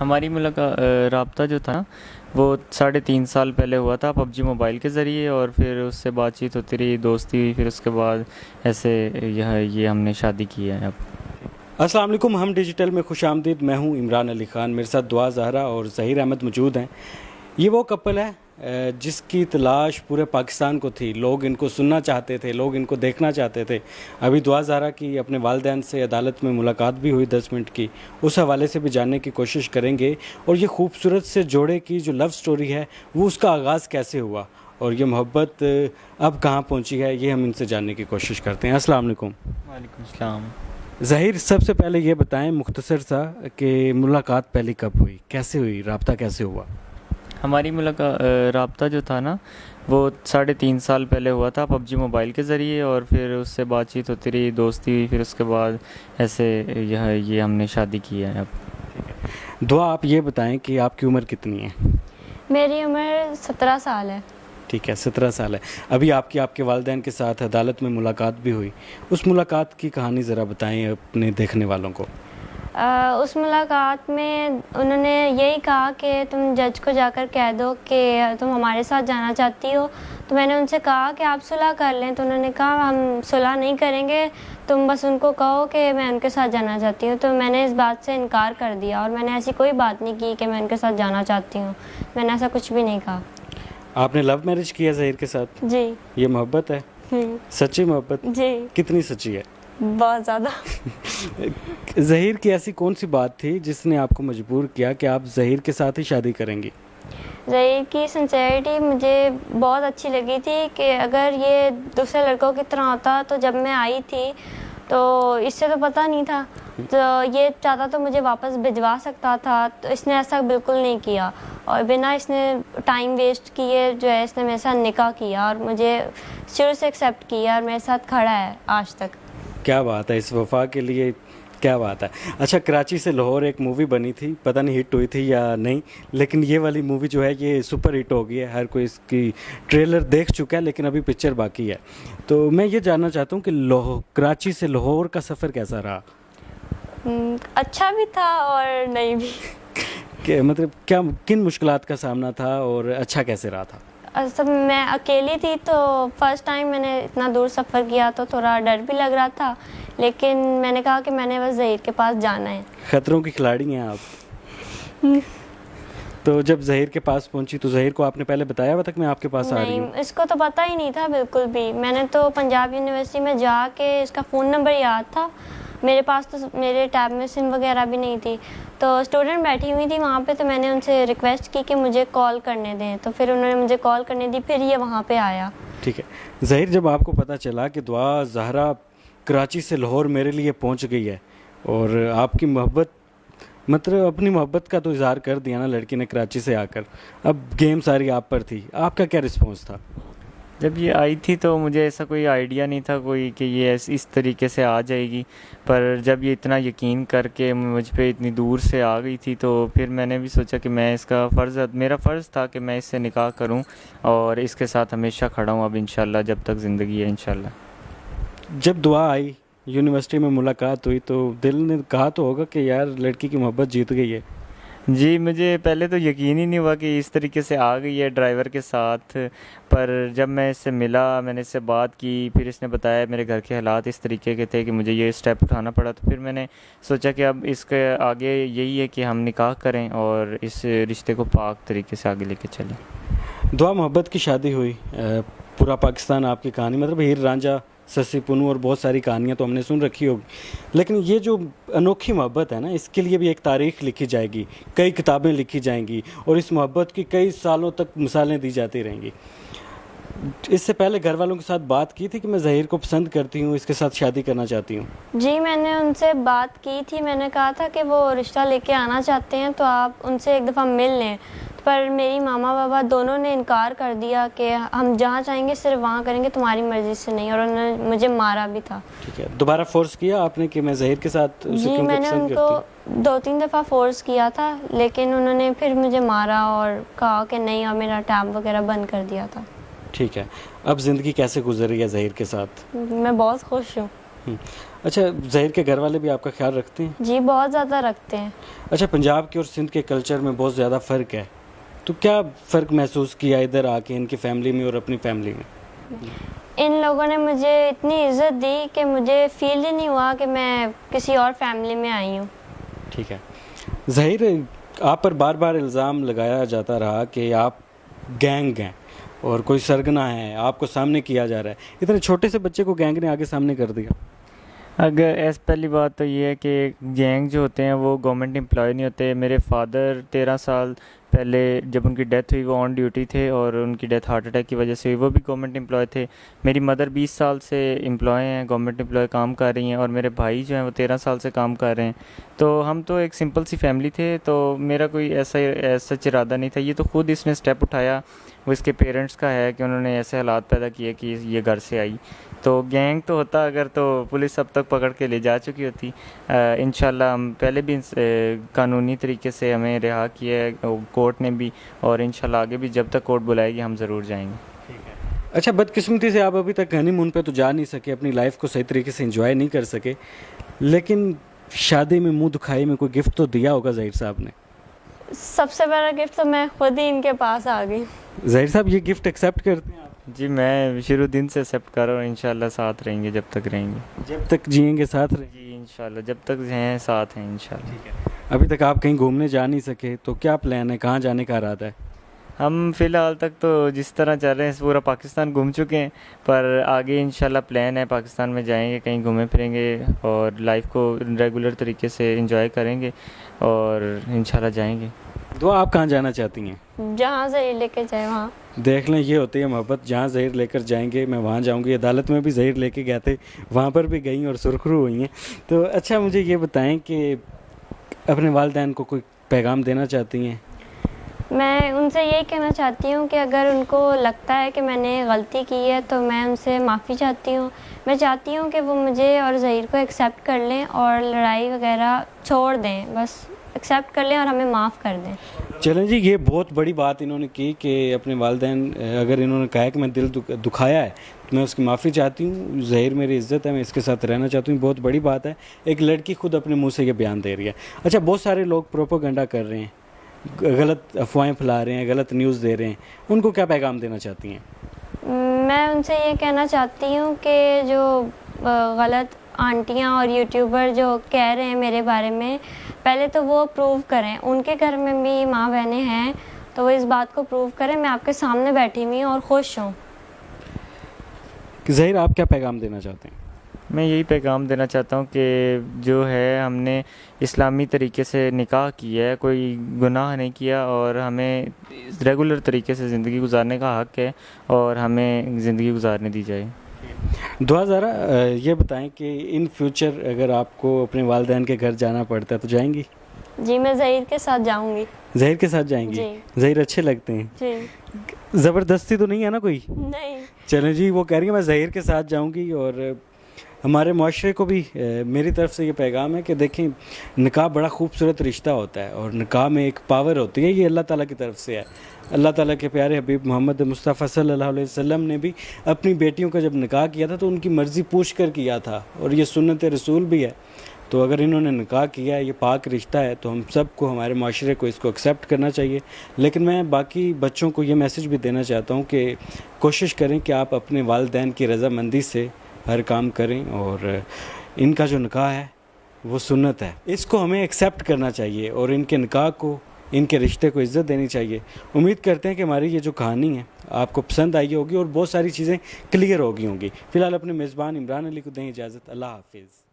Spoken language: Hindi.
हमारी मुलाकात राब्ता जो था ना, वो 3.5 साल पहले हुआ था पबजी मोबाइल के ज़रिए। और फिर उससे बातचीत होती रही, दोस्ती हुई, फिर उसके बाद ऐसे ये हमने शादी की है अब। अस्सलाम वालेकुम। हम डिजिटल में खुशामदीद। मैं हूं इमरान अली ख़ान, मेरे साथ दुआ ज़हरा और ज़हीर अहमद मौजूद हैं। ये वो कपल है जिसकी तलाश पूरे पाकिस्तान को थी। लोग इनको सुनना चाहते थे, लोग इनको देखना चाहते थे। अभी दुआ ज़हरा की अपने वालिदैन से अदालत में मुलाकात भी हुई 10 मिनट की, उस हवाले से भी जानने की कोशिश करेंगे। और ये खूबसूरत से जोड़े की जो लव स्टोरी है वो उसका आगाज़ कैसे हुआ और ये मोहब्बत अब कहाँ पहुँची है, ये हम इनसे जानने की कोशिश करते हैं। अस्सलाम वालेकुम। वालेकुम सलाम। ज़हीर, सबसे पहले ये बताएं मुख्तसर सा कि मुलाकात पहली कब हुई, कैसे हुई, राब्ता कैसे हुआ? हमारी मुलाकात राब्ता जो था ना, वो 3.5 साल पहले हुआ था पबजी मोबाइल के ज़रिए। और फिर उससे बातचीत होती रही, दोस्ती हुई, फिर उसके बाद ऐसे ये हमने शादी की है अब। दुआ, आप ये बताएं कि आपकी उम्र कितनी है? मेरी उम्र 17 साल है। ठीक है, 17 साल है। अभी आपके वालिदैन के साथ अदालत में मुलाकात भी हुई। उस मुलाकात की कहानी ज़रा बताएं अपने देखने वालों को। उस मुलाकात में उन्होंने यही कहा कि तुम जज को जाकर कह दो कि तुम हमारे साथ जाना चाहती हो। तो मैंने उनसे कहा कि आप सुलह कर लें। तो उन्होंने कहा हम सुलह नहीं करेंगे, तुम बस उनको कहो कि मैं उनके साथ जाना चाहती हूँ। तो मैंने इस बात से इनकार कर दिया और मैंने ऐसी कोई बात नहीं की कि मैं उनके साथ जाना चाहती हूँ। मैंने ऐसा कुछ भी नहीं कहा। आपने लव मैरिज किया ज़हीर के साथ? जी। ये मोहब्बत है? सच्ची मोहब्बत? जी। कितनी सच्ची है? बहुत ज़्यादा। ज़हीर की ऐसी कौन सी बात थी जिसने आपको मजबूर किया कि आप ज़हीर के साथ ही शादी करेंगी? ज़हीर की सिंसेरिटी मुझे बहुत अच्छी लगी थी कि अगर ये दूसरे लड़कों की तरह होता तो जब मैं आई थी तो इससे तो पता नहीं था, तो ये चाहता तो मुझे वापस भिजवा सकता था। तो इसने ऐसा बिल्कुल नहीं किया और बिना इसने टाइम वेस्ट किए जो है इसने मेरे साथ निकाह किया और मुझे शुरू से एक्सेप्ट किया और मेरे साथ खड़ा है आज तक। क्या बात है, इस वफा के लिए क्या बात है। अच्छा, कराची से लाहौर एक मूवी बनी थी, पता नहीं हिट हुई थी या नहीं, लेकिन ये वाली मूवी जो है ये सुपर हिट हो गई है। हर कोई इसकी ट्रेलर देख चुका है, लेकिन अभी पिक्चर बाकी है। तो मैं ये जानना चाहता हूँ कि कराची से लाहौर का सफ़र कैसा रहा? अच्छा भी था और नहीं भी। मतलब क्या, किन मुश्किलात का सामना था और अच्छा कैसे रहा था? सब मैं अकेली थी तो फर्स्ट टाइम मैंने इतना दूर सफ़र किया तो थोड़ा डर भी लग रहा था, लेकिन मैंने कहा कि मैंने बस ज़हीर के पास जाना है। खतरों की खिलाड़ी हैं आप। तो जब ज़हीर के पास पहुंची तो ज़हीर को आपने पहले बताया हुआ था कि मैं आपके पास आ रही हूँ? नहीं, इसको तो पता ही नहीं था बिल्कुल भी। मैंने तो पंजाब यूनिवर्सिटी में जाके इसका फ़ोन नंबर याद था मेरे पास, तो मेरे टैब में सिम वगैरह भी नहीं थी। तो स्टूडेंट बैठी हुई थी वहाँ पे, तो मैंने उनसे रिक्वेस्ट की कि मुझे कॉल करने दें, तो फिर उन्होंने मुझे कॉल करने दी, फिर ये वहाँ पे आया। ठीक है ज़हीर, जब आपको पता चला कि दुआ ज़हरा कराची से लाहौर मेरे लिए पहुँच गई है और आपकी मोहब्बत, मतलब अपनी मोहब्बत का तो इजहार कर दिया ना लड़की ने कराची से आकर, अब गेम सारी आप पर थी, आपका क्या रिस्पॉन्स था? जब ये आई थी तो मुझे ऐसा कोई आइडिया नहीं था कोई कि ये इस तरीके से आ जाएगी। पर जब ये इतना यकीन करके मुझ पे इतनी दूर से आ गई थी तो फिर मैंने भी सोचा कि मैं इसका मेरा फ़र्ज़ था कि मैं इससे निकाह करूं और इसके साथ हमेशा खड़ा हूं अब इंशाल्लाह, जब तक ज़िंदगी है इंशाल्लाह। जब दुआ आई, यूनिवर्सिटी में मुलाकात हुई, तो दिल ने कहा तो होगा कि यार लड़की की मोहब्बत जीत गई है? जी, मुझे पहले तो यकीन ही नहीं हुआ कि इस तरीके से आ गई है ड्राइवर के साथ। पर जब मैं इससे मिला, मैंने इससे बात की, फिर इसने बताया मेरे घर के हालात इस तरीके के थे कि मुझे ये स्टेप उठाना पड़ा। तो फिर मैंने सोचा कि अब इसके आगे यही है कि हम निकाह करें और इस रिश्ते को पाक तरीके से आगे लेके चलें। दुआ, मोहब्बत की शादी हुई, पूरा पाकिस्तान आपकी कहानी, मतलब हीर रांझा, सस्सी पुन्नू और बहुत सारी कहानियाँ तो हमने सुन रखी होगी, लेकिन ये जो अनोखी मोहब्बत है ना, इसके लिए भी एक तारीख़ लिखी जाएगी, कई किताबें लिखी जाएंगी और इस मोहब्बत की कई सालों तक मिसालें दी जाती रहेंगी। इससे पहले घर वालों के साथ बात की थी कि मैं ज़हीर को पसंद करती हूँ, इसके साथ शादी करना चाहती हूँ? जी, मैंने उनसे बात की थी। मैंने कहा था कि वो रिश्ता लेके आना चाहते हैं तो आप उनसे एक दफ़ा मिल लें, पर मेरी मामा बाबा दोनों ने इनकार कर दिया कि हम जहाँ चाहेंगे सिर्फ वहाँ करेंगे, तुम्हारी मर्ज़ी से नहीं, और उन्होंने मुझे मारा भी था। ठीक है, दोबारा फोर्स किया आपने कि मैं ज़हीर के साथ उसे जी, मैंने उनको 2-3 दफ़ा फोर्स किया था, लेकिन उन्होंने फिर मुझे मारा और कहा कि नहीं, और मेरा टैब वगैरह बंद कर दिया था। ठीक है, अब ज़िंदगी कैसे गुजर रही है ज़हीर के साथ? मैं बहुत खुश हूँ। अच्छा, ज़हीर के घर वाले भी आपका ख्याल रखते हैं? जी बहुत ज़्यादा रखते हैं। अच्छा, पंजाब के और सिंध के कल्चर में बहुत ज़्यादा फ़र्क है, तो क्या फ़र्क महसूस किया इधर आके इनकी फैमिली में और अपनी फैमिली में? इन लोगों ने मुझे इतनी इज्जत दी कि मुझे फील ही नहीं हुआ कि मैं किसी और फैमिली में आई हूँ। ठीक है। ज़हीर, आप पर बार बार इल्ज़ाम लगाया जाता रहा कि आप गैंग हैं और कोई सरगना है, आपको सामने किया जा रहा है। इतने छोटे से बच्चे को गैंग ने आगे सामने कर दिया। अगर ऐसे पहली बात तो ये है कि गैंग जो होते हैं वो गवर्नमेंट एम्प्लॉय नहीं होते। मेरे फादर 13 साल पहले जब उनकी डेथ हुई वो ऑन ड्यूटी थे और उनकी डेथ हार्ट अटैक की वजह से हुई, वो भी गवर्नमेंट एम्प्लॉय थे। मेरी मदर 20 साल से एम्प्लॉय हैं, गवर्नमेंट एम्प्लॉय काम कर रही हैं, और मेरे भाई जो हैं वो 13 साल से काम कर रहे हैं। तो हम तो एक सिंपल सी फैमिली थे, तो मेरा कोई ऐसा इरादा नहीं था। ये तो खुद इसने स्टेप उठाया, वो इसके पेरेंट्स का है कि उन्होंने ऐसे हालात पैदा किए कि ये घर से आई। तो गैंग तो होता अगर तो पुलिस अब तक पकड़ के ले जा चुकी होती। इंशाल्लाह हम पहले भी कानूनी तरीके से हमें रिहा किया है कोर्ट ने भी, और इंशाल्लाह आगे भी जब तक कोर्ट बुलाएगी हम ज़रूर जाएंगे। अच्छा, बदकिस्मती से आप अभी तक हनीमून पे तो जा नहीं सके, अपनी लाइफ को सही तरीके से एंजॉय नहीं कर सके, लेकिन शादी में मुंह दुखाई में कोई गिफ्ट तो दिया होगा ज़हीर साहब ने? सबसे बड़ा गिफ्ट तो मैं खुद ही इनके पास आ गई। ज़हीर साहब, ये गिफ्ट एक्सेप्ट करते हैं आप? जी मैं शुरू दिन से एक्सेप्ट कर रहा हूँ, इंशाल्लाह साथ रहेंगे जब तक रहेंगे। जब तक जिएंगे साथ रहेंगे? जी इंशाल्लाह जब तक हैं साथ हैं इंशाल्लाह। ठीक है। अभी तक आप कहीं घूमने जा नहीं सके, तो क्या प्लान है, कहाँ जाने का इरादा है? हम फ़िलहाल तक तो जिस तरह चल रहे हैं पूरा पाकिस्तान घूम चुके हैं, पर आगे इंशाल्लाह प्लान है पाकिस्तान में जाएंगे, कहीं घूमें फिरेंगे और लाइफ को रेगुलर तरीके से एंजॉय करेंगे और इंशाल्लाह जाएंगे। दुआ, आप कहाँ जाना चाहती हैं? जहाँ से लेके जाए वहाँ। देख लें, ये होती है मोहब्बत। जहाँ ज़हीर लेकर जाएंगे मैं वहाँ जाऊँगी। अदालत में भी ज़हीर लेके गए थे, वहाँ पर भी गई और सुरखरू हुई हैं। तो अच्छा, मुझे ये बताएं कि अपने वालिदैन को कोई पैगाम देना चाहती हैं? मैं उनसे यही कहना चाहती हूँ कि अगर उनको लगता है कि मैंने गलती की है तो मैं उनसे माफ़ी चाहती हूँ। मैं चाहती हूँ कि वो मुझे और ज़हीर को एक्सेप्ट कर लें और लड़ाई वगैरह छोड़ दें, बस एक्सेप्ट कर लें और हमें माफ़ कर दें। चलें जी, ये बहुत बड़ी बात इन्होंने की कि अपने वालिदैन, अगर इन्होंने कहा कि मैं दिल दुखाया है तो मैं उसकी माफ़ी चाहती हूँ। ज़हीर मेरी इज़्ज़त है, मैं इसके साथ रहना चाहती हूँ। बहुत बड़ी बात है, एक लड़की खुद अपने मुँह से ये बयान दे रही है। अच्छा, बहुत सारे लोग प्रोपेगेंडा कर रहे हैं, गलत अफवाहें फैला रहे हैं, गलत न्यूज़ दे रहे हैं, उनको क्या पैगाम देना चाहती हैं? मैं उनसे ये कहना चाहती हूँ कि जो गलत आंटियाँ और यूट्यूबर जो कह रहे हैं मेरे बारे में, पहले तो वो प्रूव करें। उनके घर में भी माँ बहनें हैं, तो वो इस बात को प्रूव करें। मैं आपके सामने बैठी हुई हूँ और खुश हूँ। ज़हीर, आप क्या पैगाम देना चाहते हैं? मैं यही पैगाम देना चाहता हूँ कि जो है हमने इस्लामी तरीके से निकाह किया है, कोई गुनाह नहीं किया और हमें रेगुलर तरीके से ज़िंदगी गुजारने का हक़ है और हमें ज़िंदगी गुजारने दी जाए। दुआ, ज़रा ये बताएं कि इन फ्यूचर अगर आपको अपने वालिदैन के घर जाना पड़ता है तो जाएंगी? जी मैं ज़हीर के साथ जाऊँगी। ज़हीर के साथ जाएंगी? जी। ज़हीर अच्छे लगते हैं? जी। ज़बरदस्ती तो नहीं है ना कोई? नहीं। चलें जी, वो कह रही है मैं ज़हीर के साथ जाऊंगी। और हमारे माशरे को भी मेरी तरफ से ये पैगाम है कि देखें, निकाह बड़ा खूबसूरत रिश्ता होता है और निकाह में एक पावर होती है, ये अल्लाह ताला की तरफ से है। अल्लाह ताला के प्यारे हबीब मोहम्मद मुस्तफ़ा सल्लल्लाहु अलैहि वसल्लम ने भी अपनी बेटियों का जब निकाह किया था तो उनकी मर्ज़ी पूछ कर किया था, और ये सुन्नत रसूल भी है। तो अगर इन्होंने निकाह किया है, ये पाक रिश्ता है, तो हम सबको, हमारे माशरे को इसको एक्सेप्ट करना चाहिए। लेकिन मैं बाकी बच्चों को ये मैसेज भी देना चाहता हूँ कि कोशिश करें कि आप अपने वालिदैन की रज़ामंदी से हर काम करें, और इनका जो निकाह है वो सुन्नत है, इसको हमें एक्सेप्ट करना चाहिए और इनके निकाह को, इनके रिश्ते को इज़्ज़त देनी चाहिए। उम्मीद करते हैं कि हमारी ये जो कहानी है आपको पसंद आई होगी और बहुत सारी चीज़ें क्लियर हो गई होंगी। फ़िलहाल अपने मेज़बान इमरान अली को दें इजाज़त। अल्लाह हाफिज़।